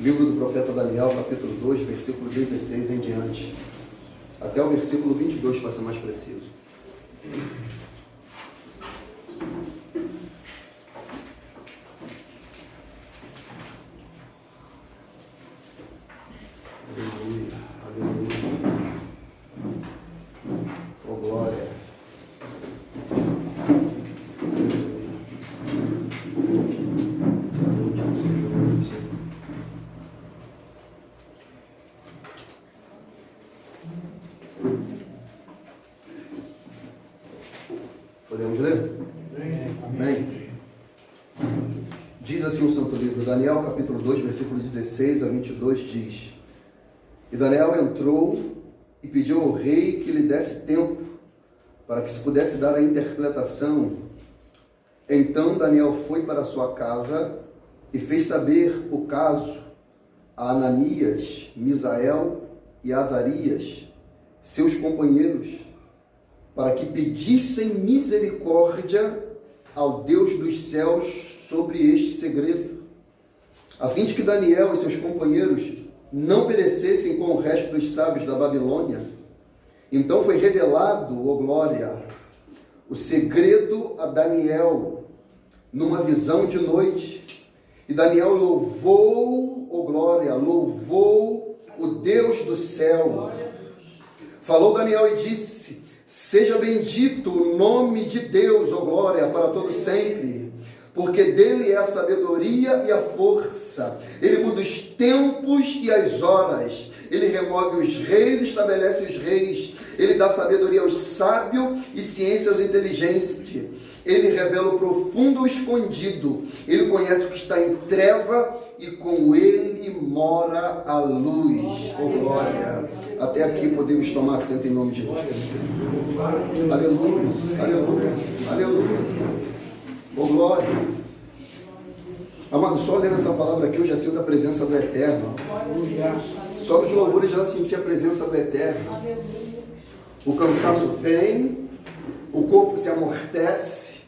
Livro do profeta Daniel, capítulo 2, versículo 16 em diante. Até o versículo 22, para ser mais preciso. Aleluia, aleluia. Oh, glória. Bendito seja o nome do Senhor. Podemos ler? Amém. Diz assim o Santo Livro, Daniel capítulo 2, versículo 16 a 22 diz: E Daniel entrou e pediu ao rei que lhe desse tempo para que se pudesse dar a interpretação. Então Daniel foi para sua casa e fez saber o caso a Ananias, Misael e Azarias, seus companheiros, para que pedissem misericórdia ao Deus dos céus sobre este segredo, a fim de que Daniel e seus companheiros não perecessem com o resto dos sábios da Babilônia. Então foi revelado, ó glória, o segredo a Daniel numa visão de noite. E Daniel louvou, ó glória, louvou o Deus do céu. Falou Daniel e disse: Seja bendito o nome de Deus, ó glória, para todo sempre, porque dele é a sabedoria e a força. Ele muda os tempos e as horas. Ele remove os reis, estabelece os reis. Ele dá sabedoria aos sábios e ciência aos inteligentes. Ele revela o profundo e o escondido. Ele conhece o que está em treva e com ele mora a luz. Oh, glória! Até aqui podemos tomar assento em nome de Deus. Aleluia, aleluia, aleluia. Oh, glória! Amado, só lendo essa palavra aqui eu já sinto a presença do Eterno. Só nos louvores já senti a presença do Eterno. O cansaço vem, o corpo se amortece,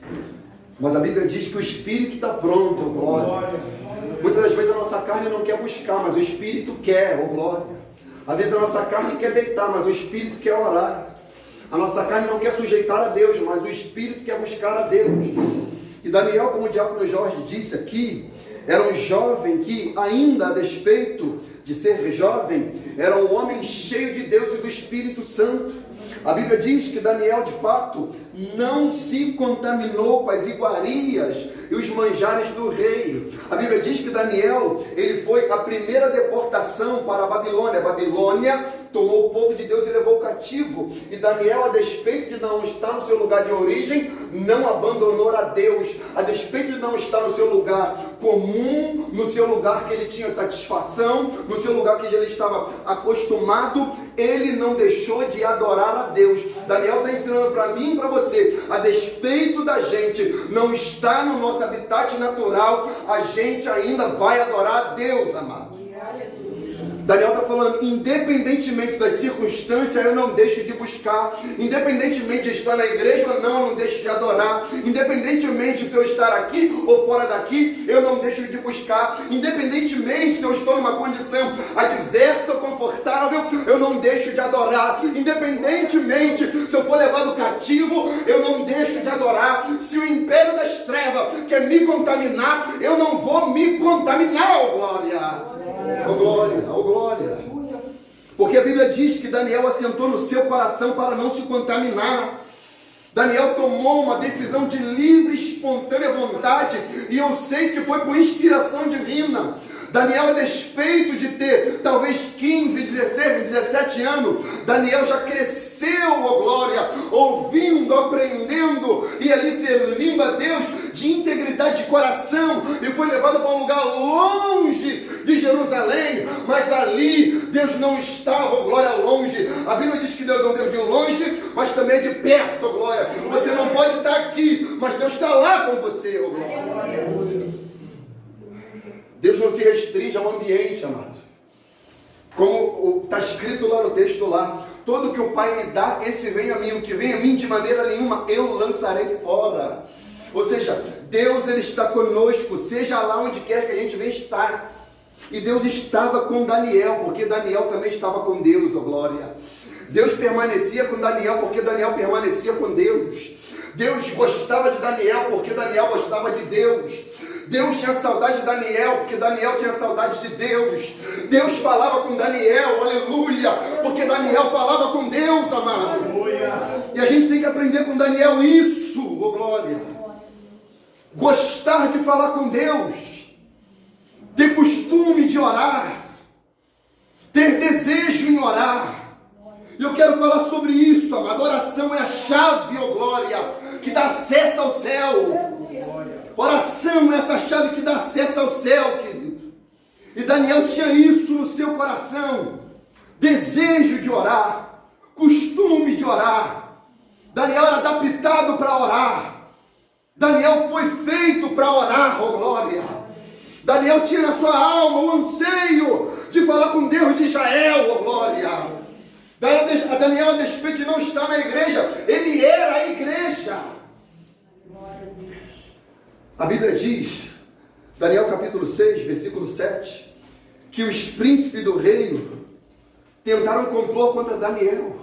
mas a Bíblia diz que o Espírito está pronto, oh glória. Muitas das vezes a nossa carne não quer buscar, mas o Espírito quer, oh glória. Às vezes a nossa carne quer deitar, mas o Espírito quer orar. A nossa carne não quer sujeitar a Deus, mas o Espírito quer buscar a Deus. E Daniel, como o diácono Jorge disse aqui, era um jovem que, ainda a despeito de ser jovem, era um homem cheio de Deus e do Espírito Santo. A Bíblia diz que Daniel, de fato, não se contaminou com as iguarias e os manjares do rei. A Bíblia diz que Daniel, ele foi a primeira deportação para a Babilônia. A Babilônia tomou o povo de Deus e levou cativo. E Daniel, a despeito de não estar no seu lugar de origem, não abandonou a Deus. A despeito de não estar no seu lugar comum, no seu lugar que ele tinha satisfação, no seu lugar que ele estava acostumado, ele não deixou de adorar a Deus. Daniel está ensinando para mim e para você, a despeito da gente não estar no nosso habitat natural, a gente ainda vai adorar a Deus, amado. Daniel está falando, independentemente das circunstâncias, eu não deixo de buscar. Independentemente de estar na igreja ou não, eu não deixo de adorar. Independentemente se eu estar aqui ou fora daqui, eu não deixo de buscar. Independentemente se eu estou numa condição adversa ou confortável, eu não deixo de adorar. Independentemente se eu for levado cativo, eu não deixo de adorar. Se o império das trevas quer me contaminar, eu não vou me contaminar, ó glória. Oh glória, oh glória. Porque a Bíblia diz que Daniel assentou no seu coração para não se contaminar. Daniel tomou uma decisão de livre e espontânea vontade, e eu sei que foi por inspiração divina. Daniel, a despeito de ter talvez 15, 16, 17 anos, Daniel já cresceu, ó glória, ouvindo, aprendendo e ali servindo a Deus de integridade de coração, e foi levado para um lugar longe de Jerusalém, mas ali Deus não estava, ó glória, longe. A Bíblia diz que Deus é um Deus de longe, mas também é de perto, ó glória. Você não pode estar aqui, mas Deus está lá com você, ó glória. Deus não se restringe ao ambiente, amado. Como está escrito lá no texto lá, todo que o Pai me dá, esse vem a mim. O que vem a mim, de maneira nenhuma, eu lançarei fora. Ou seja, Deus, Ele está conosco, seja lá onde quer que a gente venha estar. E Deus estava com Daniel, porque Daniel também estava com Deus, ó glória. Deus permanecia com Daniel, porque Daniel permanecia com Deus. Deus gostava de Daniel, porque Daniel gostava de Deus. Deus tinha saudade de Daniel, porque Daniel tinha saudade de Deus. Deus falava com Daniel, aleluia, porque Daniel falava com Deus, amado. Aleluia. E a gente tem que aprender com Daniel isso, ô glória. Gostar de falar com Deus, ter costume de orar, ter desejo em orar. E eu quero falar sobre isso, amado. Oração é a chave, ô glória, que dá acesso ao céu. Oração é essa chave que dá acesso ao céu, querido. E Daniel tinha isso no seu coração. Desejo de orar, costume de orar. Daniel era adaptado para orar. Daniel foi feito para orar, oh glória. Daniel tinha na sua alma o anseio de falar com Deus de Israel, oh glória. Daniel, a despeito de não estar na igreja, ele era a igreja. A Bíblia diz, Daniel capítulo 6, versículo 7, que os príncipes do reino tentaram compor contra Daniel.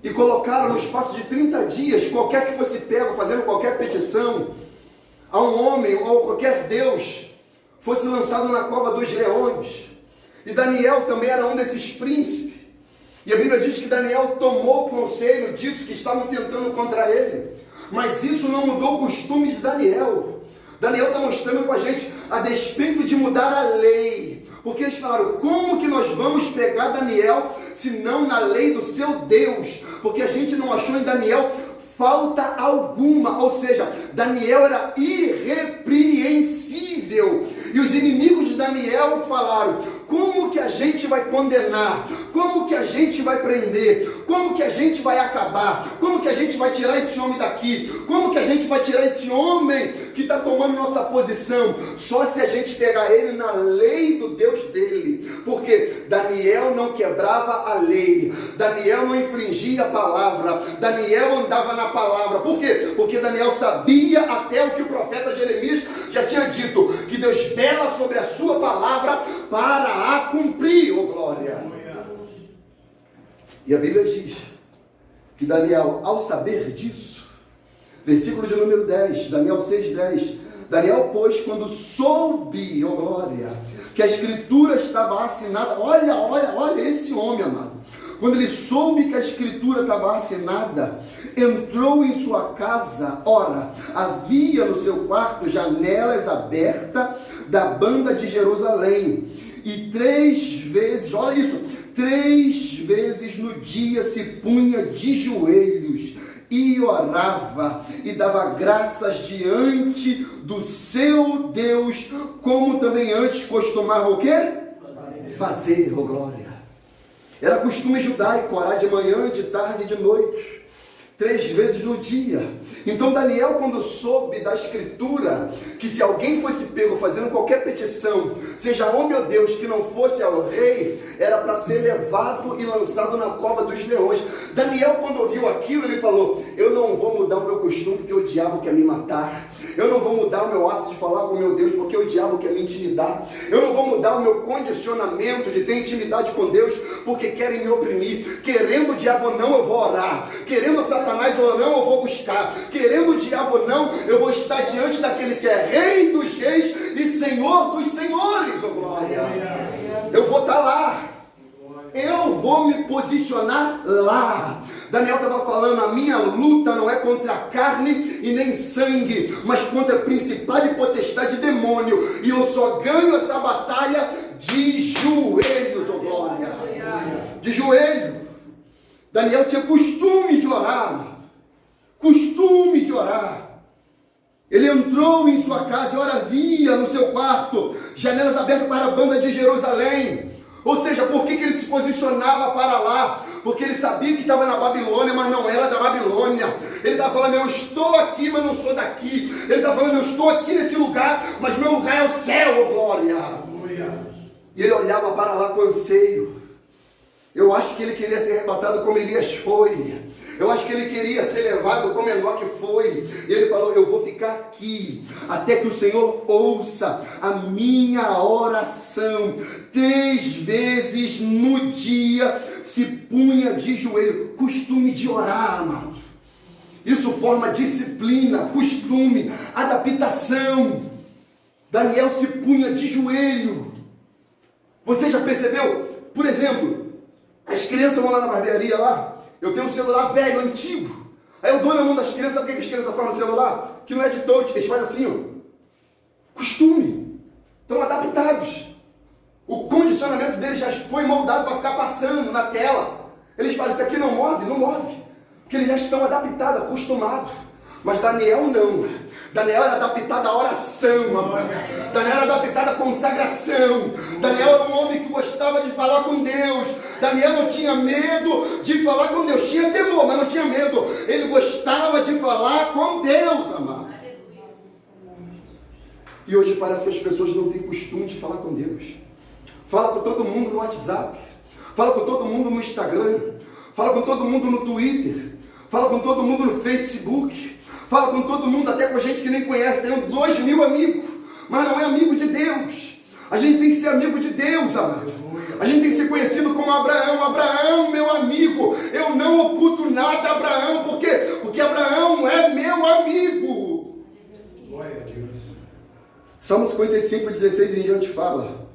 E colocaram no espaço de 30 dias, qualquer que fosse pego fazendo qualquer petição a um homem ou qualquer Deus, fosse lançado na cova dos leões. E Daniel também era um desses príncipes. E a Bíblia diz que Daniel tomou o conselho disso que estavam tentando contra ele. Mas isso não mudou o costume de Daniel. Daniel está mostrando para a gente, a despeito de mudar a lei. Porque eles falaram, como que nós vamos pegar Daniel, se não na lei do seu Deus? Porque a gente não achou em Daniel falta alguma. Ou seja, Daniel era irrepreensível. E os inimigos de Daniel falaram, como que a gente vai condenar? Como que a gente vai prender? Como que a gente vai acabar? Como que a gente vai tirar esse homem daqui? Como que a gente vai tirar esse homem que está tomando nossa posição? Só se a gente pegar ele na lei do Deus dele. Porque Daniel não quebrava a lei. Daniel não infringia a palavra. Daniel andava na palavra. Por quê? Porque Daniel sabia até o que o profeta Jeremias já tinha dito, que Deus vela sobre a sua palavra para a cumprir, oh glória. E a Bíblia diz que Daniel, ao saber disso, versículo de número 10, Daniel 6:10, Daniel, pois, quando soube, oh glória, que a escritura estava assinada, olha esse homem, amado, quando ele soube que a escritura estava assinada, entrou em sua casa, ora, havia no seu quarto janelas abertas da banda de Jerusalém, e 3 vezes, olha isso, 3 vezes no dia se punha de joelhos e orava e dava graças diante do seu Deus, como também antes costumava o quê? Fazer, oh glória. Era costume judaico orar de manhã, de tarde e de noite, 3 vezes no dia. Então Daniel, quando soube da escritura, que se alguém fosse pego fazendo qualquer petição, seja homem ou Deus, que não fosse ao rei, era para ser levado e lançado na cova dos leões. Daniel, quando ouviu aquilo, ele falou, eu não vou mudar o meu costume, porque o diabo quer me matar. Eu não vou mudar o meu hábito de falar com o meu Deus, porque o diabo quer me intimidar. Eu não vou mudar o meu condicionamento de ter intimidade com Deus, porque querem me oprimir. Querendo o diabo ou não, eu vou orar. Querendo Satanás ou não, eu vou buscar. Querendo o diabo ou não, eu vou estar diante daquele que é Rei dos reis e Senhor dos senhores, oh glória. Eu vou estar lá. Eu vou me posicionar lá. Daniel estava falando, a minha luta não é contra a carne e nem sangue, mas contra principado e potestade e demônio. E eu só ganho essa batalha de joelhos, oh glória. De joelho. Daniel tinha costume de orar. Costume de orar. Ele entrou em sua casa e ora via no seu quarto janelas abertas para a banda de Jerusalém. Ou seja, por que ele se posicionava para lá? Porque ele sabia que estava na Babilônia, mas não era da Babilônia. Ele estava falando, eu estou aqui, mas não sou daqui. Ele estava falando, eu estou aqui nesse lugar, mas meu lugar é o céu, oh glória. E ele olhava para lá com anseio. Eu acho que ele queria ser arrebatado como Elias foi. Eu acho que ele queria ser levado como Enoque foi. E ele falou, eu vou ficar aqui até que o Senhor ouça a minha oração. 3 vezes no dia se punha de joelho. Costume de orar, amados. Isso forma disciplina, costume, adaptação. Daniel se punha de joelho. Você já percebeu? Por exemplo, as crianças vão lá na barbearia lá. Eu tenho um celular velho, antigo. Aí eu dou na mão das crianças. Sabe o que as crianças fazem no celular? Que não é de touch. Eles fazem assim, ó. Costume. Estão adaptados. O condicionamento deles já foi moldado para ficar passando na tela. Eles falam, isso aqui não move, não move. Porque eles já estão adaptados, acostumados. Mas Daniel não. Daniel era adaptado à oração, amado. Daniel era adaptado à consagração. Daniel era um homem que gostava de falar com Deus. Daniel não tinha medo de falar com Deus. Tinha temor, mas não tinha medo. Ele gostava de falar com Deus, amado. E hoje parece que as pessoas não têm costume de falar com Deus. Fala com todo mundo no WhatsApp. Fala com todo mundo no Instagram. Fala com todo mundo no Twitter. Fala com todo mundo no Facebook. Fala com todo mundo, até com gente que nem conhece. Tem 2.000 amigos, mas não é amigo de Deus. A gente tem que ser amigo de Deus, amado. A gente tem que ser conhecido como Abraão. Abraão, meu amigo. Eu não oculto nada a Abraão. Por quê? Porque Abraão é meu amigo. Glória a Deus. Salmo 55, 16 em diante fala: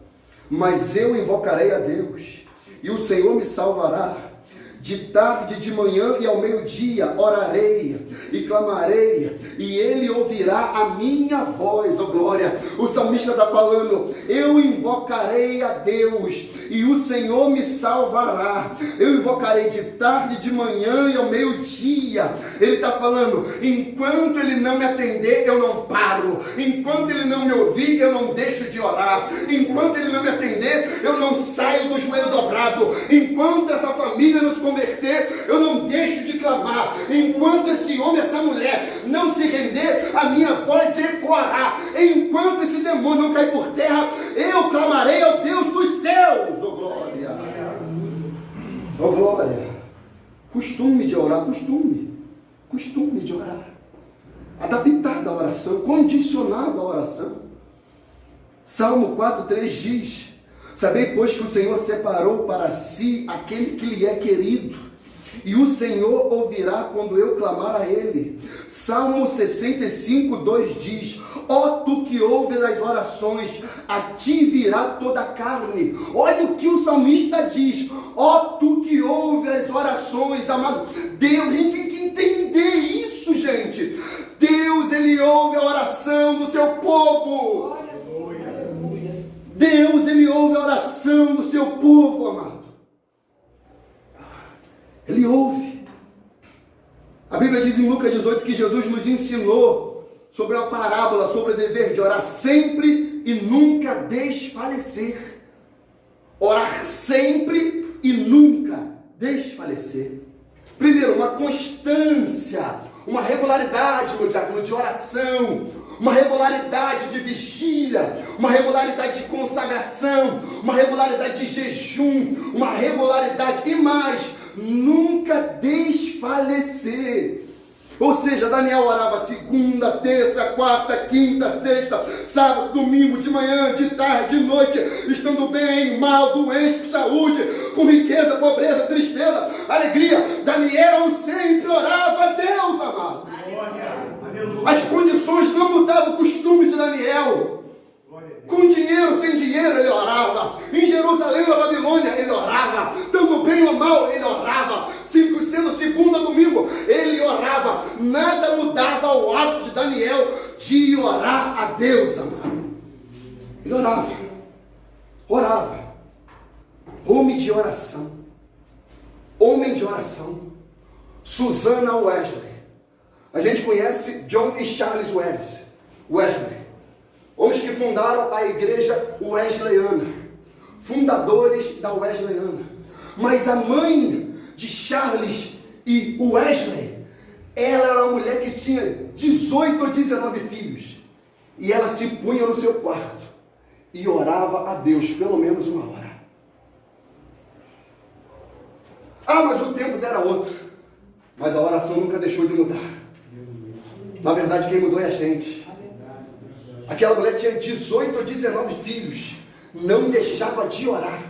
mas eu invocarei a Deus, e o Senhor me salvará. De tarde, de manhã e ao meio-dia orarei e clamarei, e Ele ouvirá a minha voz, ó glória. O salmista está falando, eu invocarei a Deus, e o Senhor me salvará. Eu invocarei de tarde, de manhã e ao meio-dia. Ele está falando, enquanto Ele não me atender, eu não paro. Enquanto Ele não me ouvir, eu não deixo de orar. Enquanto Ele não me atender, eu não saio do joelho dobrado. Enquanto essa família nos converter, eu não deixo de clamar. Enquanto esse homem, essa mulher não se render, a minha voz ecoará. Enquanto esse demônio não cair por terra, eu clamarei ao Deus dos céus. Oh glória! Oh glória! Costume de orar, costume de orar. Adaptada à oração, condicionada à oração. Salmo 4:3 diz: sabei, pois, que o Senhor separou para si aquele que lhe é querido, e o Senhor ouvirá quando eu clamar a Ele. Salmo 65:2 diz: ó tu que ouves as orações, a ti virá toda a carne. Olha o que o salmista diz: ó tu que ouves as orações, amado. Deus, a gente tem que entender isso, gente. Deus, Ele ouve a oração do seu povo. Deus, Ele ouve a oração do seu povo, amado. Ele ouve. A Bíblia diz em Lucas 18 que Jesus nos ensinou sobre a parábola, sobre o dever de orar sempre e nunca desfalecer. Orar sempre e nunca desfalecer. Primeiro, uma constância, uma regularidade no dia de oração, uma regularidade de vigília, uma regularidade de consagração, uma regularidade de jejum, uma regularidade e mais, nunca desfalecer. Ou seja, Daniel orava segunda, terça, quarta, quinta, sexta, sábado, domingo, de manhã, de tarde, de noite, estando bem, mal, doente, com saúde, com riqueza, pobreza, tristeza, alegria. Daniel sempre orava a Deus, amado. As condições não mudavam o costume de Daniel. Com dinheiro, sem dinheiro, ele orava. Em Jerusalém, na Babilônia, ele orava. Estando bem ou mal, ele orava. Sendo segunda a domingo, ele orava. Nada mudava o hábito de Daniel de orar a Deus, amado. Ele orava. Orava. Homem de oração. Homem de oração. Susana Wesley. A gente conhece John e Charles Wesley. Homens que fundaram a igreja wesleyana. Fundadores da Wesleyana. Mas a mãe de Charles e Wesley, ela era uma mulher que tinha 18 ou 19 filhos. E ela se punha no seu quarto e orava a Deus pelo menos 1 hora. mas a oração nunca deixou de mudar. Na verdade, quem mudou é a gente. Aquela mulher tinha 18 ou 19 filhos, não deixava de orar.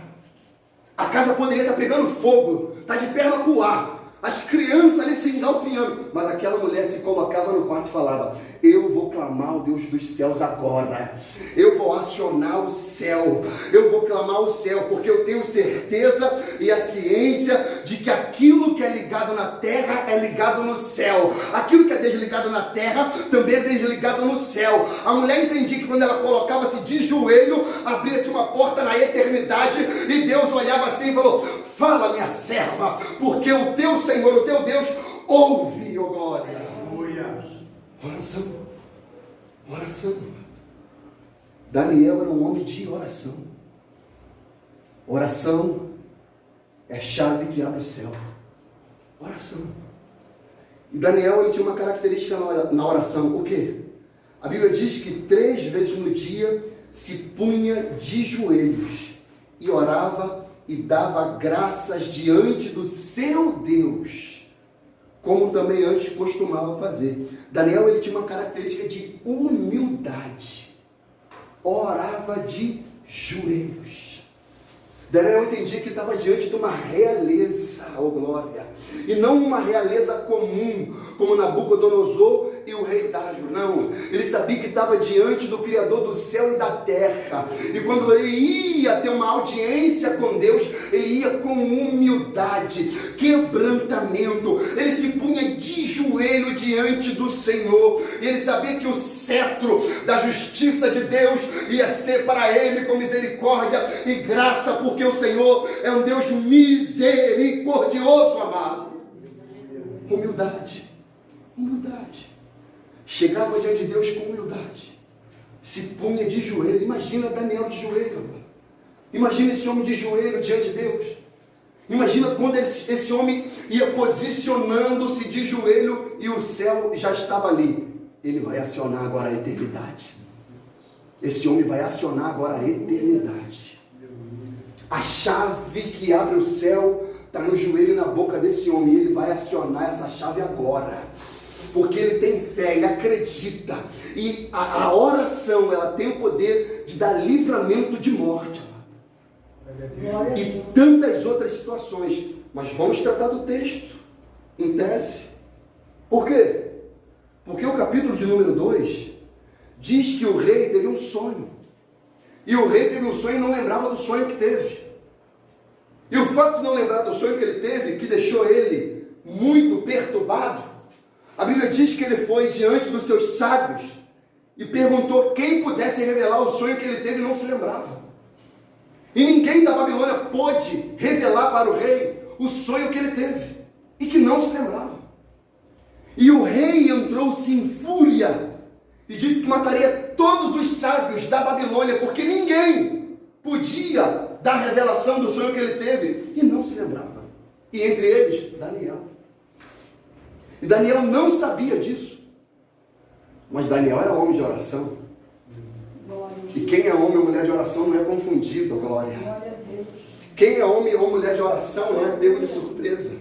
A casa poderia estar pegando fogo, está de perna pro ar, as crianças ali se engalfinhando, mas aquela mulher se colocava no quarto e falava: eu vou clamar ao Deus dos céus agora, eu vou acionar o céu, eu vou clamar o céu, porque eu tenho certeza e a ciência de que aquilo que é ligado na terra é ligado no céu, aquilo que é desligado na terra também é desligado no céu. A mulher entendia que quando ela colocava-se de joelho, abria-se uma porta na eternidade, e Deus olhava assim e falou: fala, minha serva, porque o teu Senhor, o teu Deus, ouve, ó glória. Oração, oração. Daniel era um homem de oração. Oração é a chave que abre o céu. Oração. E Daniel, ele tinha uma característica na oração. O quê? A Bíblia diz que 3 vezes no dia se punha de joelhos e orava e dava graças diante do seu Deus, como também antes costumava fazer. Daniel, ele tinha uma característica de humildade. Orava de joelhos. Daniel entendia que estava diante de uma realeza, ó glória, e não uma realeza comum, como Nabucodonosor e o rei Dário. Não, ele sabia que estava diante do Criador do céu e da terra, e quando ele ia ter uma audiência com Deus, ele ia com humildade, quebrantamento, ele se punha de joelho diante do Senhor, e ele sabia que o cetro da justiça de Deus ia ser para ele com misericórdia e graça, porque o Senhor é um Deus misericordioso, amado. Humildade, humildade. Chegava diante de Deus com humildade, se punha de joelho. Imagina Daniel de joelho, amado. Imagina esse homem de joelho diante de Deus. Imagina quando esse homem ia posicionando-se de joelho e o céu já estava ali. Ele vai acionar agora a eternidade. Esse homem vai acionar agora a eternidade. A chave que abre o céu está no joelho e na boca desse homem. E ele vai acionar essa chave agora, porque ele tem fé, ele acredita. E a oração, ela tem o poder de dar livramento de morte, e tantas outras situações. Mas vamos tratar do texto em tese. Por quê? Porque o capítulo de número 2 diz que o rei teve um sonho, e o rei teve um sonho e não lembrava do sonho que teve. E o fato de não lembrar do sonho que ele teve, que deixou ele muito perturbado, a Bíblia diz que ele foi diante dos seus sábios e perguntou quem pudesse revelar o sonho que ele teve e não se lembrava. E ninguém da Babilônia pôde revelar para o rei o sonho que ele teve e que não se lembrava. E o rei entrou-se em fúria e disse que mataria todos os sábios da Babilônia, porque ninguém podia dar revelação do sonho que ele teve e não se lembrava. E entre eles, Daniel. E Daniel não sabia disso. Mas Daniel era homem de oração. E quem é homem ou mulher de oração não é confundido, glória. Quem é homem ou mulher de oração não é pego de surpresa.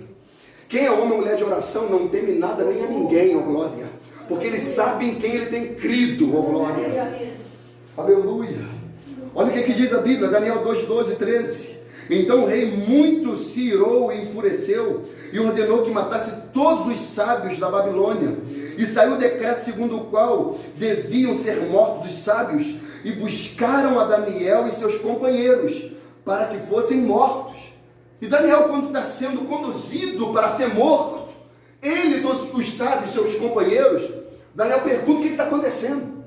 Quem é homem ou mulher de oração não teme nada nem a ninguém, ó glória. Porque ele sabe em quem ele tem crido, ó glória. Aleluia. Olha o que diz a Bíblia, Daniel 2, 12, 13. Então o rei muito se irou e enfureceu, e ordenou que matasse todos os sábios da Babilônia. E saiu o decreto segundo o qual deviam ser mortos os sábios, e buscaram a Daniel e seus companheiros, para que fossem mortos. E Daniel, quando está sendo conduzido para ser morto, ele, todos os sábios, seus companheiros, Daniel pergunta o que está acontecendo.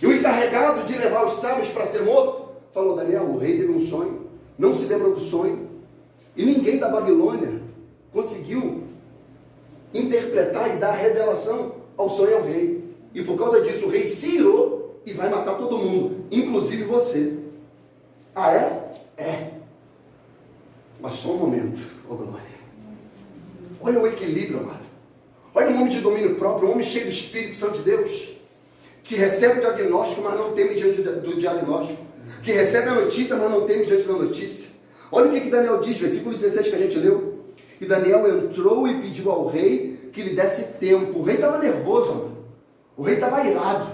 E o encarregado de levar os sábios para ser morto, falou: Daniel, o rei teve um sonho, não se lembra do sonho, e ninguém da Babilônia conseguiu interpretar e dar revelação ao sonho ao rei. E por causa disso o rei se irou e vai matar todo mundo, inclusive você. Ah, é? É. Mas só um momento, ó glória. Olha o equilíbrio, amado. Olha um homem de domínio próprio, um homem cheio do Espírito Santo de Deus, que recebe o diagnóstico, mas não teme diante do diagnóstico, que recebe a notícia, mas não teme diante da notícia. Olha o que Daniel diz, versículo 16 que a gente leu. E Daniel entrou e pediu ao rei que lhe desse tempo. O rei estava nervoso, mano. O rei estava irado.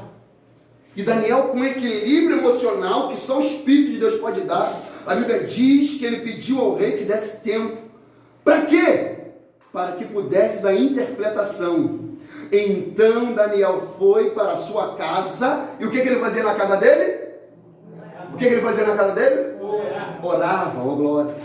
E Daniel, com equilíbrio emocional que só o Espírito de Deus pode dar, a Bíblia diz que ele pediu ao rei que desse tempo. Para quê? Para que pudesse dar interpretação. Então Daniel foi para a sua casa. E o que ele fazia na casa dele? O que ele fazia na casa dele? Orava, ó glória.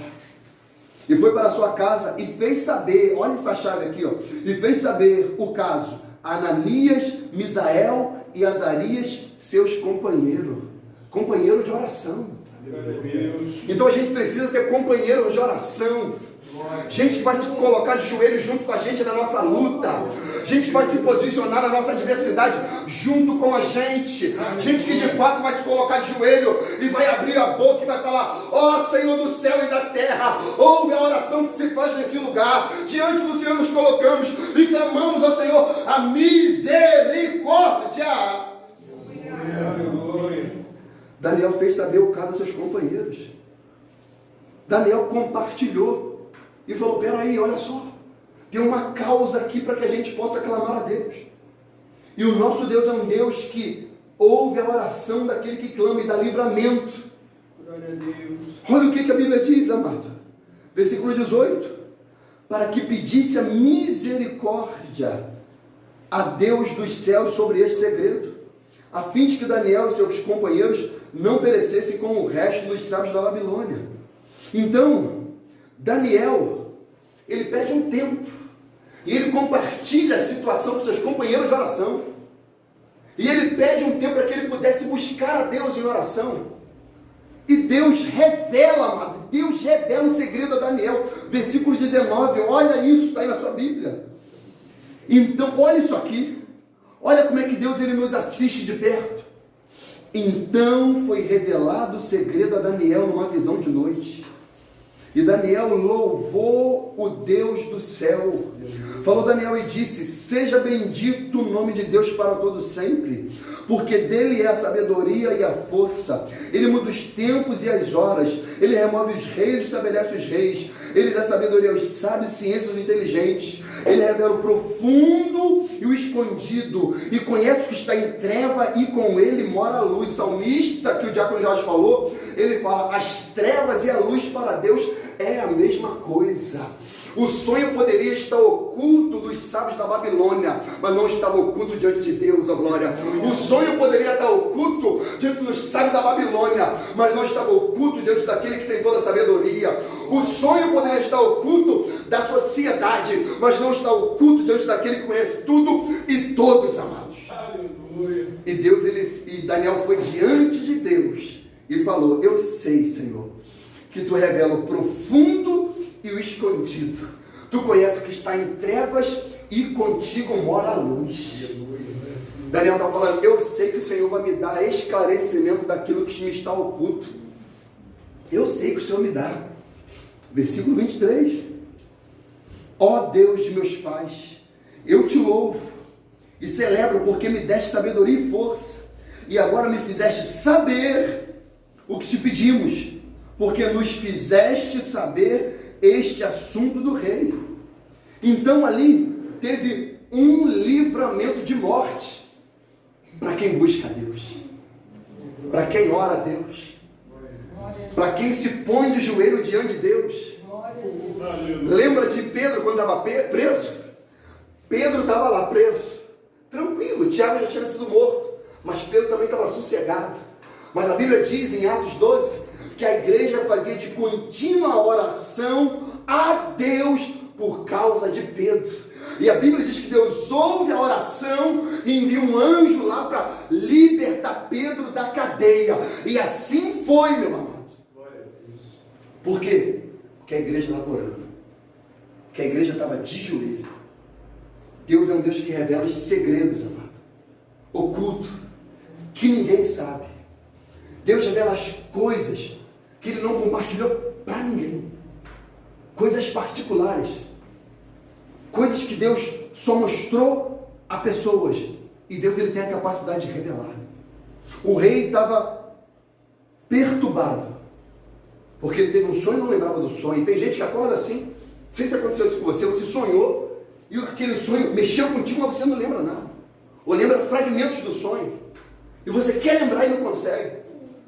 E foi para a sua casa e fez saber, olha essa chave aqui, ó. E fez saber o caso a Ananias, Misael e Azarias, seus companheiros. Companheiro de oração. Então a gente precisa ter companheiros de oração. Gente que vai se colocar de joelhos junto com a gente na nossa luta. Gente que vai se posicionar na nossa adversidade junto com a gente. Gente que de fato vai se colocar de joelho e vai abrir a boca e vai falar: ó Senhor do céu e da terra, ouve a oração que se faz nesse lugar. Diante do Senhor nos colocamos e clamamos ao Senhor a misericórdia. Daniel fez saber o caso a seus companheiros. Daniel compartilhou e falou: peraí, olha só, tem uma causa aqui para que a gente possa clamar a Deus. E o nosso Deus é um Deus que ouve a oração daquele que clama e dá livramento. Olha o que a Bíblia diz, amado. Versículo 18: para que pedisse a misericórdia a Deus dos céus sobre este segredo, a fim de que Daniel e seus companheiros não perecessem como o resto dos sábios da Babilônia. Então, Daniel, ele pede um tempo, e ele compartilha a situação com seus companheiros de oração, e ele pede um tempo para que ele pudesse buscar a Deus em oração, e Deus revela, amado, Deus revela o segredo a Daniel, versículo 19, olha isso, está aí na sua Bíblia. Então, olha isso aqui, olha como é que Deus ele nos assiste de perto. Então foi revelado o segredo a Daniel numa visão de noite. E Daniel louvou o Deus do céu. Falou Daniel e disse: seja bendito o nome de Deus para todo sempre, porque dele é a sabedoria e a força. Ele muda os tempos e as horas. Ele remove os reis e estabelece os reis. Ele dá sabedoria aos sábios, ciência aos inteligentes. Ele revela o profundo e o escondido, e conhece o que está em treva, e com ele mora a luz. Salmista, que o diácono Jorge falou, ele fala: as trevas e a luz para Deus é a mesma coisa. O sonho poderia estar oculto dos sábios da Babilônia, mas não estava oculto diante de Deus, a glória. O sonho poderia estar oculto diante dos sábios da Babilônia, mas não estava oculto diante daquele que tem toda a sabedoria. O sonho poderia estar oculto da sociedade, mas não está oculto diante daquele que conhece tudo e todos, amados. Aleluia. E Deus, e Daniel foi diante de Deus e falou: eu sei, Senhor, que tu revela o profundo e o escondido. Tu conheces o que está em trevas e contigo mora a luz. Daniel está falando: eu sei que o Senhor vai me dar esclarecimento daquilo que me está oculto. Eu sei que o Senhor me dá. Versículo 23. Ó Deus de meus pais, eu te louvo e celebro porque me deste sabedoria e força, e agora me fizeste saber o que te pedimos, porque nos fizeste saber este assunto do rei. Então ali teve um livramento de morte para quem busca a Deus, para quem ora a Deus, para quem se põe de joelho diante de Deus. Lembra de Pedro quando estava preso? Pedro estava lá preso, tranquilo. Tiago já tinha sido morto, mas Pedro também estava sossegado. Mas a Bíblia diz em Atos 12 que a igreja fazia de contínua oração a Deus por causa de Pedro. E a Bíblia diz que Deus ouve a oração e envia um anjo lá para libertar Pedro da cadeia. E assim foi, meu amado. Por quê? Porque a igreja estava orando, porque a igreja estava de joelho. Deus é um Deus que revela os segredos, amado, oculto, que ninguém sabe. Deus revela as coisas que Ele não compartilhou para ninguém, coisas particulares, coisas que Deus só mostrou a pessoas, e Deus ele tem a capacidade de revelar. O rei estava perturbado, porque ele teve um sonho e não lembrava do sonho. E tem gente que acorda assim, sei se aconteceu isso com você. Você sonhou e aquele sonho mexeu contigo, mas você não lembra nada. Ou lembra fragmentos do sonho. E você quer lembrar e não consegue.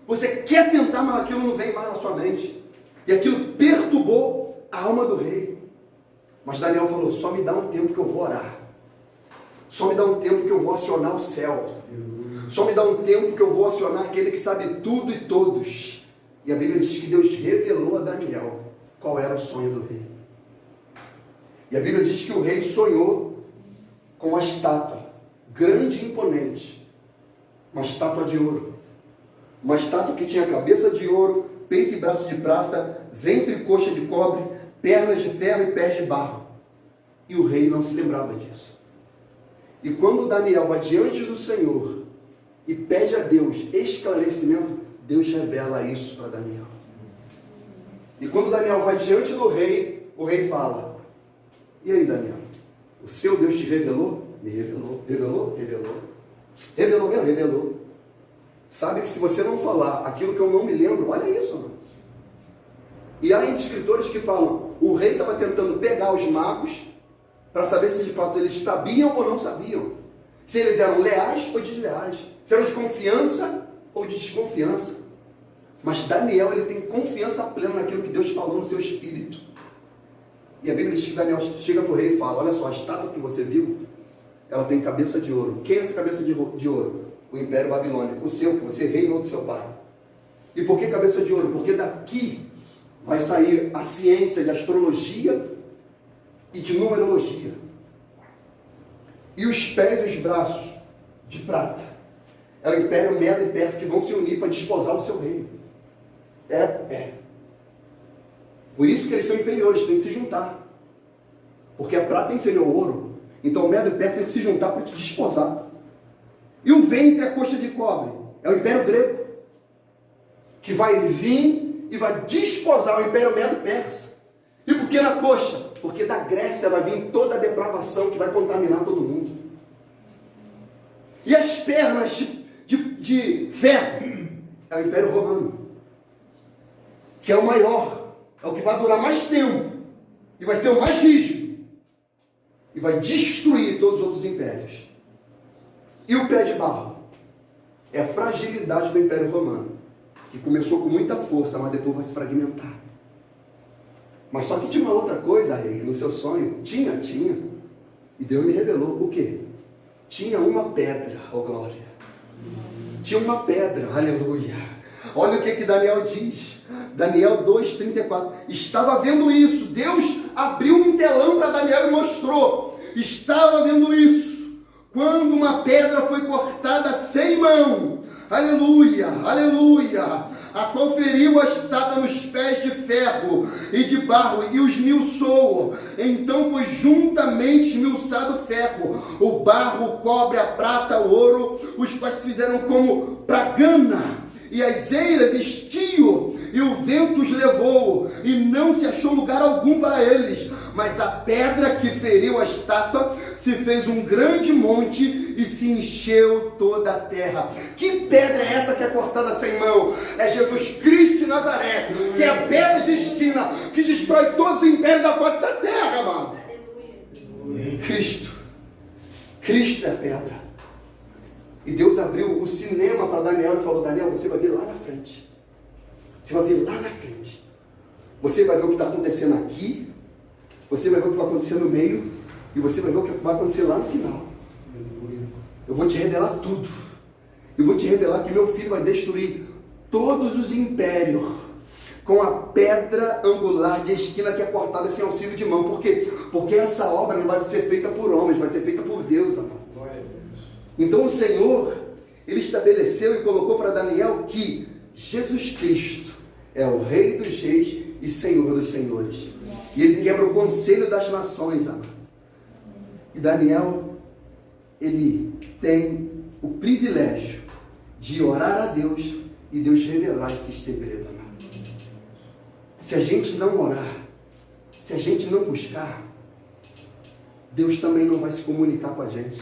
Você quer tentar, mas aquilo não vem mais na sua mente. E aquilo perturbou a alma do rei. Mas Daniel falou, só me dá um tempo que eu vou orar. Só me dá um tempo que eu vou acionar o céu. Só me dá um tempo que eu vou acionar aquele que sabe tudo e todos. E a Bíblia diz que Deus revelou a Daniel qual era o sonho do rei. E a Bíblia diz que o rei sonhou com uma estátua grande e imponente. Uma estátua de ouro. Uma estátua que tinha cabeça de ouro, peito e braço de prata, ventre e coxa de cobre, pernas de ferro e pés de barro. E o rei não se lembrava disso. E quando Daniel vai diante do Senhor e pede a Deus esclarecimento, Deus revela isso para Daniel. E quando Daniel vai diante do rei, o rei fala, e aí Daniel, o seu Deus te revelou? Me revelou. Revelou? Revelou. Revelou mesmo? Revelou. Sabe que se você não falar aquilo que eu não me lembro, olha isso, mano. E há escritores que falam, o rei estava tentando pegar os magos para saber se de fato eles sabiam ou não sabiam. Se eles eram leais ou desleais. Se eram de confiança ou de desconfiança. Mas Daniel, ele tem confiança plena naquilo que Deus falou no seu espírito. E a Bíblia diz que Daniel chega para o rei e fala, olha só, a estátua que você viu, ela tem cabeça de ouro. Quem é essa cabeça de ouro? O Império Babilônico, o seu, que você reinou do seu pai. E por que cabeça de ouro? Porque daqui vai sair a ciência de astrologia e de numerologia. E os pés e os braços de prata. É o Império Medo e Persa que vão se unir para desposar o seu reino. Por isso que eles são inferiores, tem que se juntar. Porque a prata é inferior ao ouro. Então o Medo e Persa tem que se juntar para te desposar. E o ventre é a coxa de cobre. É o Império Grego. Que vai vir e vai desposar o Império Medo-Persa. E por que na coxa? Porque da Grécia vai vir toda a depravação que vai contaminar todo mundo. E as pernas de ferro é o Império Romano. Que é o maior. É o que vai durar mais tempo. E vai ser o mais rígido. E vai destruir todos os outros impérios. E o pé de barro é a fragilidade do Império Romano, que começou com muita força, mas depois vai se fragmentar. Mas só que tinha uma outra coisa aí, no seu sonho. Tinha. E Deus me revelou o quê? Tinha uma pedra, ó glória. Tinha uma pedra, aleluia. Olha o que Daniel diz. Daniel 2:34. Estava vendo isso. Deus abriu um telão para Daniel e mostrou. Estava vendo isso. Quando uma pedra foi cortada sem mão, aleluia, aleluia, a qual feriu a estátua nos pés de ferro e de barro e os esmiuçou. Então foi juntamente esmiuçado o ferro, o barro, o cobre, a prata, o ouro, os quais se fizeram como pragana, e as eiras estio, e o vento os levou, e não se achou lugar algum para eles. Mas a pedra que feriu a estátua se fez um grande monte e se encheu toda a terra. Que pedra é essa que é cortada sem mão? É Jesus Cristo de Nazaré, que é a pedra de esquina, que destrói todos os impérios da face da terra, amado. Cristo é a pedra. E Deus abriu o cinema para Daniel e falou, Daniel, você vai ver lá na frente. Você vai ver lá na frente. Você vai ver o que está acontecendo aqui. Você vai ver o que vai acontecer no meio. E você vai ver o que vai acontecer lá no final. Eu vou te revelar tudo. Eu vou te revelar que meu filho vai destruir todos os impérios com a pedra angular de esquina que é cortada sem auxílio de mão. Por quê? Porque essa obra não vai ser feita por homens, vai ser feita por Deus, amado. Então o Senhor, Ele estabeleceu e colocou para Daniel que Jesus Cristo é o Rei dos Reis e Senhor dos Senhores. E Ele quebra o conselho das nações, amado. E Daniel, ele tem o privilégio de orar a Deus e Deus revelar esses segredos, amado. Se a gente não orar, se a gente não buscar, Deus também não vai se comunicar com a gente.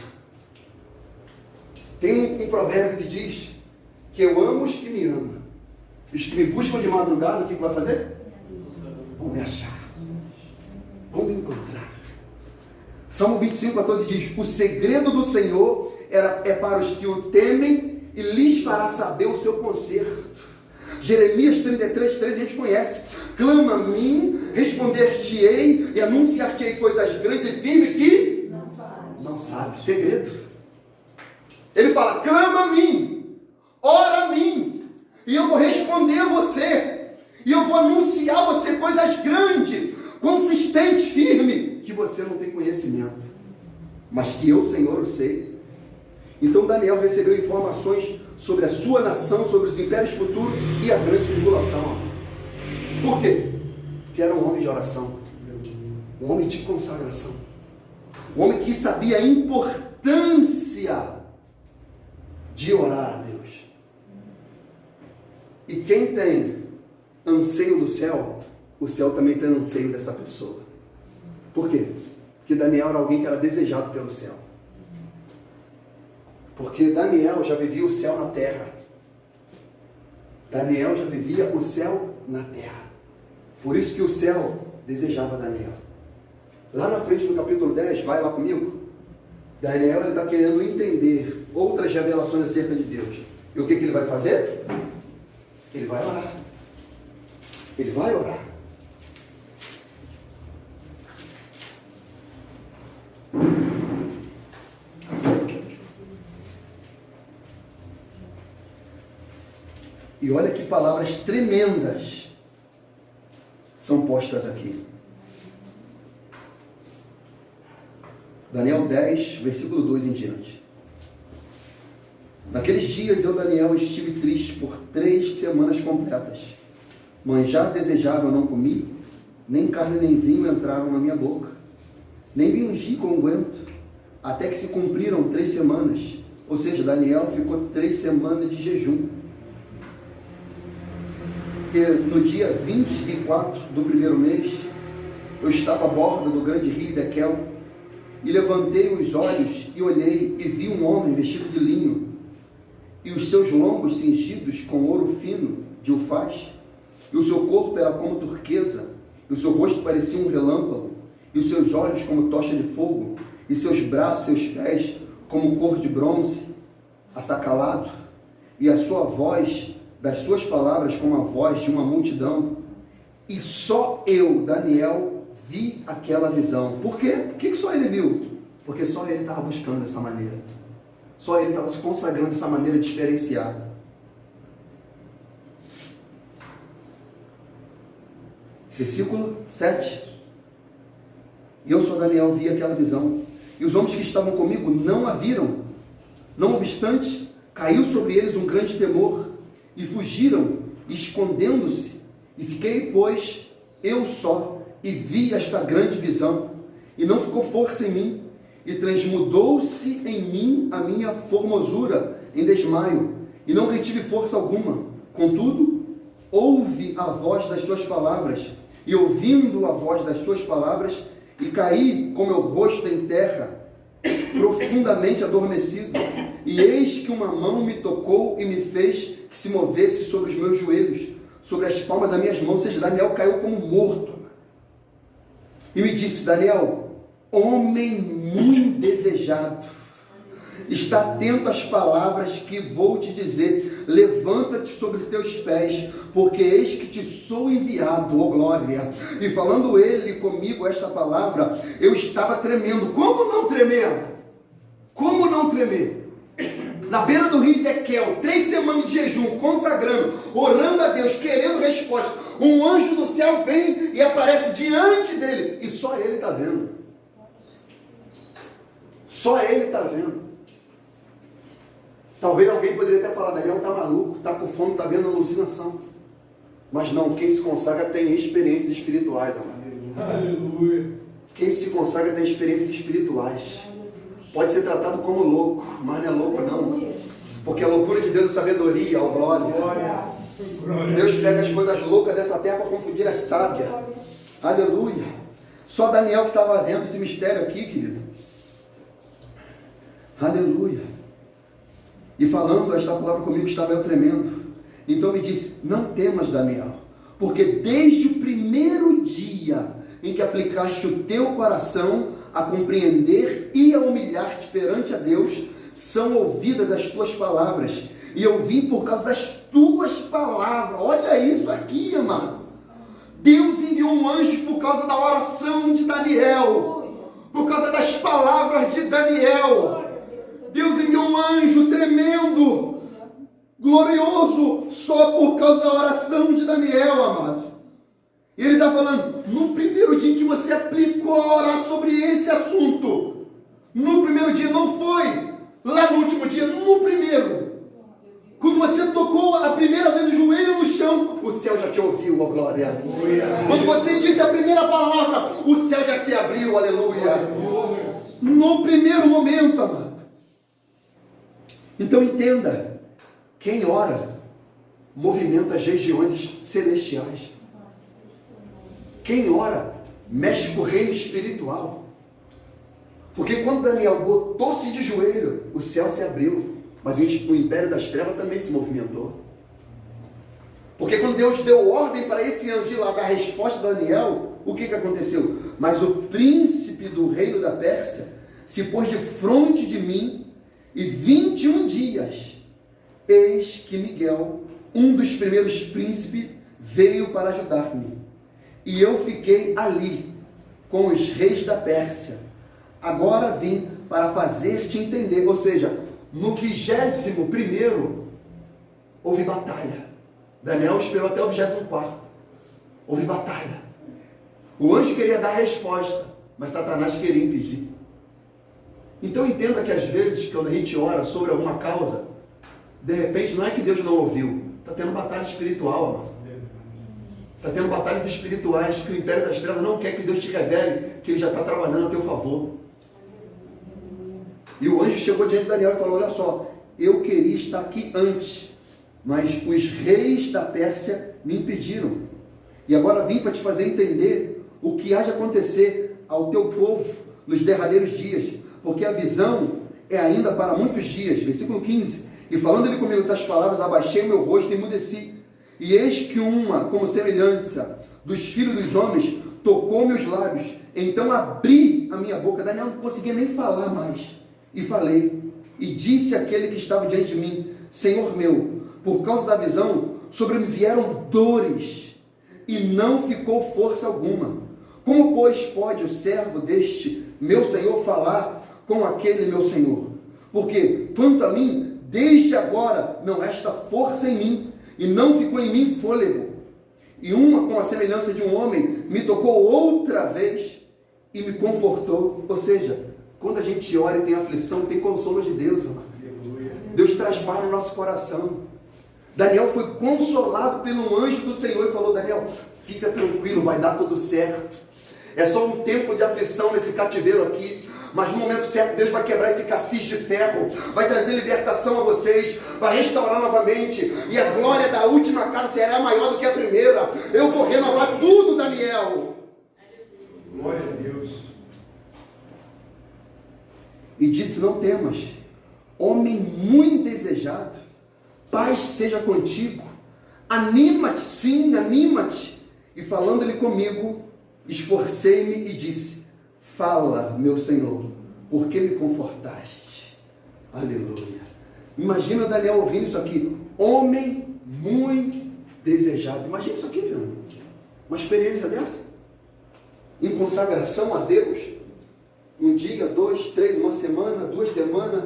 Tem um provérbio que diz que eu amo os que me amam. Os que me buscam de madrugada, o que vai fazer? Vão me achar. Vão Salmo 25:14 diz: o segredo do Senhor é para os que o temem e lhes fará saber o seu conserto. Jeremias 33:13 a gente conhece: clama a mim, responder-te-ei e anunciar-te-ei coisas grandes e firmes que não sabe. Segredo. Ele fala: clama a mim, ora a mim, e eu vou responder a você, e eu vou anunciar a você coisas grandes, consistentes, firmes, que você não tem conhecimento, mas que eu, Senhor, o sei. Então Daniel recebeu informações sobre a sua nação, sobre os impérios futuros e a grande tribulação. Por quê? Porque era um homem de oração, um homem de consagração, um homem que sabia a importância de orar a Deus. E quem tem anseio do céu, o céu também tem anseio dessa pessoa. Por quê? Porque Daniel era alguém que era desejado pelo céu. Porque Daniel já vivia o céu na terra. Daniel já vivia o céu na terra. Por isso que o céu desejava Daniel. Lá na frente no capítulo 10, vai lá comigo. Daniel está querendo entender outras revelações acerca de Deus. E o que ele vai fazer? Ele vai orar. Ele vai orar. E olha que palavras tremendas são postas aqui. Daniel 10, versículo 2 em diante. Naqueles dias eu, Daniel, estive triste por 3 semanas completas. Manjar desejável não comi, nem carne nem vinho entraram na minha boca, nem me ungi com unguento, até que se cumpriram 3 semanas. Ou seja, Daniel ficou 3 semanas de jejum. E no dia 24 do primeiro mês, eu estava à borda do grande rio Dequel, e levantei os olhos e olhei, e vi um homem vestido de linho, e os seus lombos cingidos com ouro fino de Ufaz, e o seu corpo era como turquesa, e o seu rosto parecia um relâmpago, e os seus olhos como tocha de fogo, e seus braços, seus pés, como cor de bronze, assacalado, e a sua voz, das suas palavras, como a voz de uma multidão. E só eu, Daniel, vi aquela visão. Por quê? Por que só ele viu? Porque só ele estava buscando dessa maneira. Só ele estava se consagrando dessa maneira diferenciada. Versículo 7. E eu, só Daniel, vi aquela visão. E os homens que estavam comigo não a viram. Não obstante, caiu sobre eles um grande temor, e fugiram, escondendo-se. E fiquei, pois, eu só, e vi esta grande visão. E não ficou força em mim, e transmudou-se em mim a minha formosura em desmaio, e não retive força alguma. Contudo, ouvi a voz das suas palavras, e ouvindo a voz das suas palavras, e caí com meu rosto em terra, profundamente adormecido. E eis que uma mão me tocou e me fez que se movesse sobre os meus joelhos, sobre as palmas das minhas mãos. Ou seja, Daniel caiu como morto. E me disse: Daniel, homem muito desejado, está atento às palavras que vou te dizer. Levanta-te sobre teus pés, porque eis que te sou enviado, ó glória. E falando ele comigo esta palavra, eu estava tremendo. Como não tremer? Como não tremer? Na beira do rio Dequel, 3 semanas de jejum, consagrando, orando a Deus, querendo resposta. Um anjo do céu vem e aparece diante dele, e só ele está vendo. Só ele está vendo. Talvez alguém poderia até falar: Daniel está maluco, está com fome, está vendo alucinação. Mas não, quem se consagra tem experiências espirituais, amado. Aleluia. Quem se consagra tem experiências espirituais. Pode ser tratado como louco, mas não é louco não. Porque a loucura de Deus é sabedoria, ó glória. Deus pega as coisas loucas dessa terra para confundir as sábias. Aleluia. Só Daniel que estava vendo esse mistério aqui, querido. Aleluia. E falando esta palavra comigo, estava eu tremendo. Então me disse: não temas, Daniel, porque desde o primeiro dia em que aplicaste o teu coração a compreender e a humilhar-te perante a Deus, são ouvidas as tuas palavras. E eu vim por causa das tuas palavras. Olha isso aqui, amado. Deus enviou um anjo por causa da oração de Daniel, por causa das palavras de Daniel. Deus enviou um anjo tremendo, glorioso, só por causa da oração de Daniel, amado. E ele está falando, no primeiro dia que você aplicou a orar sobre esse assunto, no primeiro dia, não foi lá no último dia, no primeiro, quando você tocou a primeira vez o joelho no chão, o céu já te ouviu, ó glória. Quando você disse a primeira palavra, o céu já se abriu, aleluia. No primeiro momento, amado. Então entenda, quem ora, movimenta as regiões celestiais. Quem ora, mexe com o reino espiritual. Porque quando Daniel botou-se de joelho, o céu se abriu. Mas o império das trevas também se movimentou. Porque quando Deus deu ordem para esse anjo ir lá dar a resposta a Daniel, o que aconteceu? Mas o príncipe do reino da Pérsia se pôs de fronte de mim, e 21 dias, eis que Miguel, um dos primeiros príncipes, veio para ajudar-me. E eu fiquei ali, com os reis da Pérsia. Agora vim para fazer-te entender. Ou seja, no 21º, houve batalha. Daniel esperou até o 24º. Houve batalha. O anjo queria dar a resposta, mas Satanás queria impedir. Então entenda que às vezes, quando a gente ora sobre alguma causa, de repente não é que Deus não ouviu. Está tendo batalha espiritual, amado. Está tendo batalhas espirituais que o império das trevas não quer que Deus te revele que ele já está trabalhando a teu favor. E o anjo chegou diante de Daniel e falou, olha só, eu queria estar aqui antes, mas os reis da Pérsia me impediram. E agora vim para te fazer entender o que há de acontecer ao teu povo nos derradeiros dias, porque a visão é ainda para muitos dias. Versículo 15. E falando ele comigo essas palavras, abaixei o meu rosto e emudeci. E eis que uma, como semelhança dos filhos dos homens, tocou meus lábios. Então abri a minha boca. Daniel não conseguia nem falar mais. E falei. E disse àquele que estava diante de mim, Senhor meu, por causa da visão, sobre me vieram dores, e não ficou força alguma. Como, pois, pode o servo deste meu Senhor falar com aquele meu Senhor? Porque, quanto a mim, desde agora não resta força em mim, e não ficou em mim fôlego. E uma, com a semelhança de um homem, me tocou outra vez e me confortou. Ou seja, quando a gente ora e tem aflição, tem consolo de Deus, amado. Deus traz paz no nosso coração. Daniel foi consolado pelo anjo do Senhor e falou, Daniel, fica tranquilo, vai dar tudo certo. É só um tempo de aflição nesse cativeiro aqui, mas no momento certo Deus vai quebrar esse cacife de ferro, vai trazer libertação a vocês, vai restaurar novamente, e a glória da última casa será maior do que a primeira. Eu vou renovar tudo, Daniel. Glória a Deus. E disse, não temas, homem muito desejado, paz seja contigo, anima-te, sim, anima-te. E falando-lhe comigo, esforcei-me e disse, fala, meu Senhor, por que me confortaste? Aleluia. Imagina Daniel ouvindo isso aqui, homem muito desejado. Imagina isso aqui, viu? Uma experiência dessa, em consagração a Deus, um dia, 2, 3, uma semana, 2 semanas,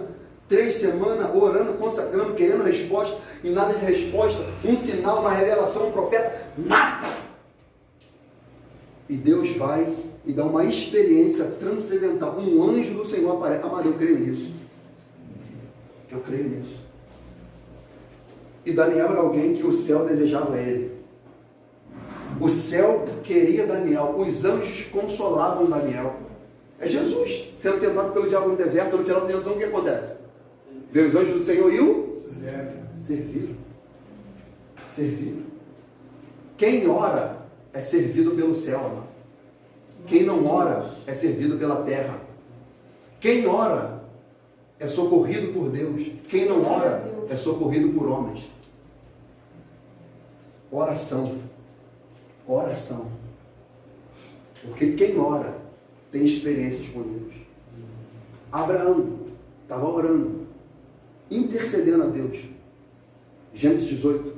3 semanas, orando, consagrando, querendo resposta, e nada de resposta, um sinal, uma revelação, um profeta, nada. E Deus vai e dá uma experiência transcendental, um anjo do Senhor aparece. Amado, eu creio nisso. Eu creio nisso. E Daniel era alguém que o céu desejava ele. O céu queria Daniel, os anjos consolavam Daniel. É Jesus sendo tentado pelo diabo no deserto. No final da tentação, o que acontece? Veio os anjos do Senhor e o serviram. Serviram. Quem ora é servido pelo céu, amado. Quem não ora é servido pela terra. Quem ora é socorrido por Deus. Quem não ora é socorrido por homens. Oração. Oração. Porque quem ora tem experiências com Deus. Abraão estava orando, intercedendo a Deus. Gênesis 18.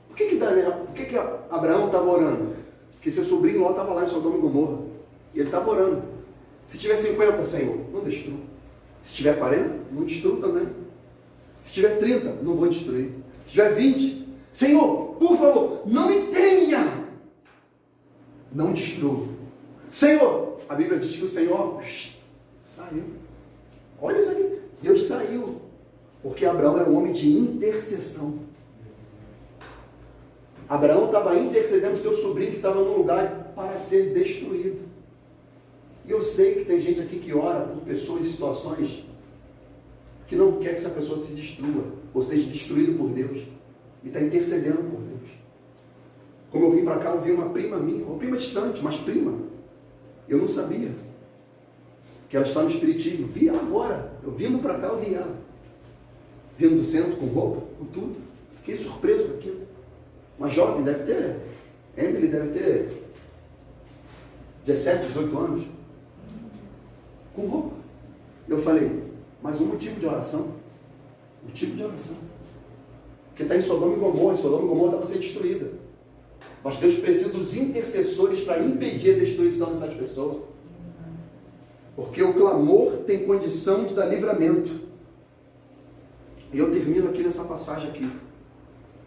Por que Abraão estava orando? Porque seu sobrinho Ló estava lá em Sodoma e Gomorra. E ele estava orando. Se tiver 50, Senhor, não destrua. Se tiver 40, não destrua também. Se tiver 30, não vou destruir. Se tiver 20, Senhor, por favor, não me tenha. Não destrua. Senhor, a Bíblia diz que o Senhor saiu. Olha isso aqui. Deus saiu. Porque Abraão era um homem de intercessão. Abraão estava intercedendo para o seu sobrinho que estava num lugar para ser destruído. E eu sei que tem gente aqui que ora por pessoas e situações que não quer que essa pessoa se destrua, ou seja, destruído por Deus. E está intercedendo por Deus. Como eu vim para cá, eu vi uma prima minha, uma prima distante, mas prima. Eu não sabia que ela está no espiritismo. Vi ela agora. Eu vindo para cá, eu vi ela. Vindo do centro, com roupa, com tudo. Fiquei surpreso com aquilo. Uma jovem, deve ter, Emily deve ter 17, 18 anos. Com roupa. Eu falei, mas um motivo de oração. Motivo de oração. Porque está em Sodoma e Gomorra está para ser destruída. Mas Deus precisa dos intercessores para impedir a destruição dessas pessoas. Porque o clamor tem condição de dar livramento. E eu termino aqui nessa passagem aqui,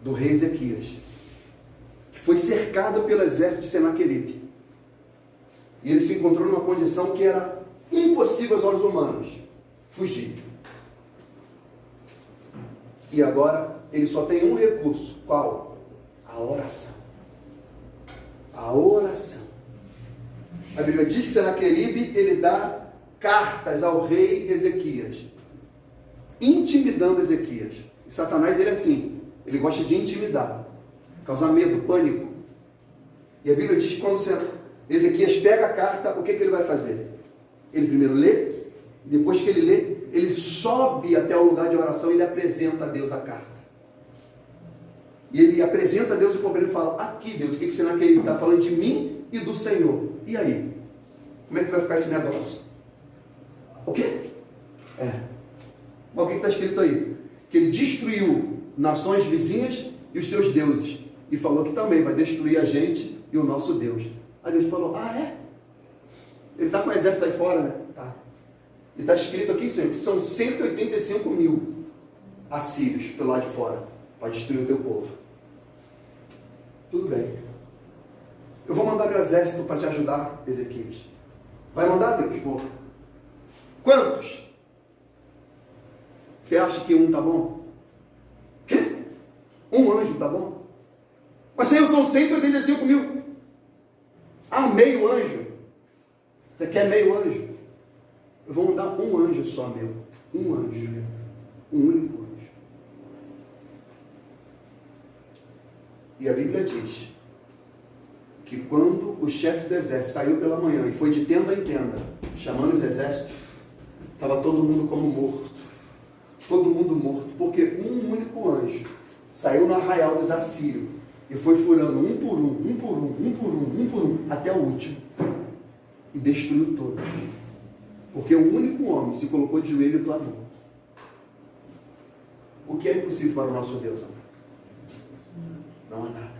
do rei Ezequias, que foi cercado pelo exército de Senaqueribe. E ele se encontrou numa condição que era impossível aos olhos humanos, fugir. E agora ele só tem um recurso. Qual? A oração. A oração. A Bíblia diz que Senaqueribe, ele dá cartas ao rei Ezequias, intimidando Ezequias. E Satanás, ele é assim, ele gosta de intimidar, causar medo, pânico. E a Bíblia diz que quando Ezequias pega a carta, o que ele vai fazer? Ele primeiro lê, e depois que ele lê, ele sobe até o lugar de oração e ele apresenta a Deus a carta. E ele apresenta a Deus o problema e fala, aqui Deus, o que Senaqueribe está falando de mim e do Senhor? E aí? Como é que vai ficar esse negócio? O quê? Mas o que está escrito aí? Que ele destruiu nações vizinhas e os seus deuses. E falou que também vai destruir a gente e o nosso Deus. Aí Deus falou, ele está com o exército aí fora, né? Tá. E está escrito aqui, Senhor, que são 185 mil assírios pelo lado de fora, para destruir o teu povo. Tudo bem. Eu vou mandar meu exército para te ajudar, Ezequias. Vai mandar, Deus? Vou. Quantos? Você acha que um tá bom? Quê? Um anjo tá bom? Mas, Senhor, são 185 mil. Meio anjo. Você quer meio anjo? Eu vou mandar um anjo só, meu. Um anjo. Um único anjo. E a Bíblia diz que quando o chefe do exército saiu pela manhã e foi de tenda em tenda, chamando os exércitos, estava todo mundo como morto. Todo mundo morto. Porque um único anjo saiu no arraial dos assírios e foi furando um por um, até o último. E destruiu todos. Porque um único homem se colocou de joelho e clamou. O que é impossível para o nosso Deus, amor? Não há nada.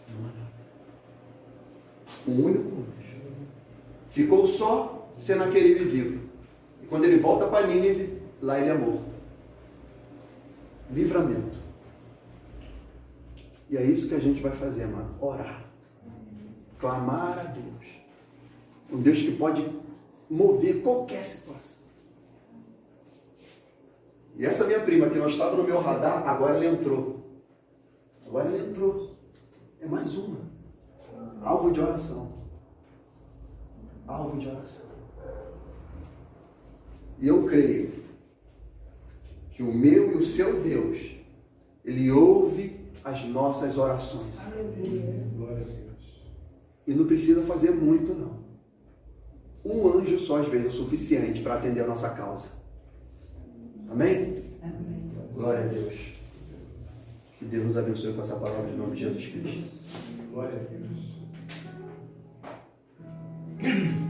Não há nada. Um único anjo. Ficou só Senaqueribe vivo. E quando ele volta para Nínive, lá ele é morto. Livramento. E é isso que a gente vai fazer, amado. Orar. Clamar a Deus. Um Deus que pode mover qualquer situação. E essa minha prima, que não estava no meu radar, agora ela entrou. Agora ela entrou. É mais uma. Alvo de oração. Alvo de oração. E eu creio que o meu e o seu Deus, Ele ouve as nossas orações. Glória a Deus. E não precisa fazer muito, não. Um anjo só, às vezes, é o suficiente para atender a nossa causa. Amém? Amém. Glória a Deus. Que Deus nos abençoe com essa palavra em nome de Jesus Cristo. Glória a Deus.